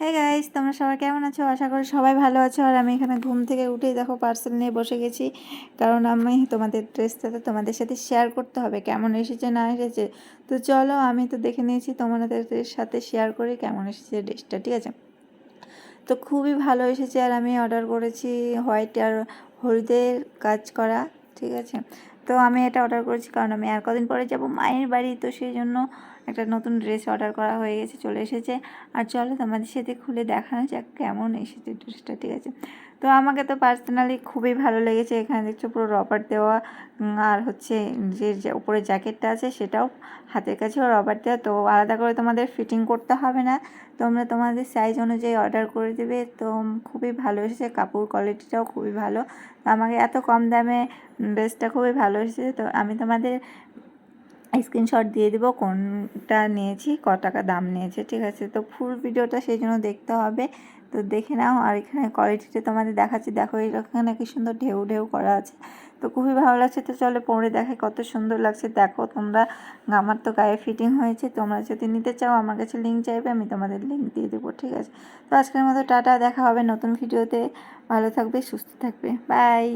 Hey guys, তোমরা সবাই কেমন আছো? আশা করি সবাই ভালো আছো। আর আমি এখানে ঘুম থেকে উঠেই দেখো পার্সেল নিয়ে বসে গেছি, কারণ আমি তোমাদের ড্রেসটা তোমাদের সাথে শেয়ার করতে হবে, কেমন এসেছে না এসেছে। তো চলো, আমি তো দেখে নিয়েছি, তোমাদের সাথে শেয়ার করি কেমন এসেছে ড্রেসটা, ঠিক আছে? তো খুবই ভালো এসেছে। আর আমি অর্ডার করেছি হোয়াইট আর হলুদের কাজ করা, ঠিক আছে? তো আমি এটা অর্ডার করেছি কারণ আমি আর কদিন পরে যাব মায়ের বাড়ি, তো সেই জন্য একটা নতুন ড্রেস অর্ডার করা হয়ে গেছে, চলে এসেছে। আর চলো তোমাদের সাথে খুলে দেখানো যাক কেমন এসেছে ড্রেসটা, ঠিক আছে? তো আমাকে তো পার্সোনালি খুবই ভালো লেগেছে। এখানে দেখছো পুরো রবার দেওয়া, আর হচ্ছে যে উপরে জ্যাকেটটা আছে সেটাও হাতের কাছেও রবার দেওয়া, তো আলাদা করে তোমাদের ফিটিং করতে হবে না, তোমরা তোমাদের সাইজ অনুযায়ী অর্ডার করে দেবে। তো খুবই ভালো এসেছে, কাপড় কোয়ালিটিটাও খুবই ভালো। আমাকে এত কম দামে ড্রেসটা খুবই ভালো এসেছে। তো আমি তোমাদের স্ক্রিনশট দিয়ে দেবো কোনটা নিয়েছি, ক টাকা দাম নিয়েছে, ঠিক আছে? তো ফুল ভিডিওটা সেই জন্য দেখতে হবে, তো দেখে নাও। আর এখানে কোয়ালিটিটা তোমাদের দেখাচ্ছি, দেখো এখানে কি সুন্দর ঢেউ ঢেউ করা আছে, তো খুবই ভালো লাগছে। তো চলো পরে দেখে কত সুন্দর লাগছে, দেখো তোমরা। আমার তো গায়ে ফিটিং হয়েছে, তোমরা যদি নিতে চাও আমার কাছে লিঙ্ক চাইবে, আমি তোমাদের লিঙ্ক দিয়ে দেবো, ঠিক আছে? তো আজকের মতো টাটা, দেখা হবে নতুন ভিডিওতে। ভালো থাকবে, সুস্থ থাকবে, বাই।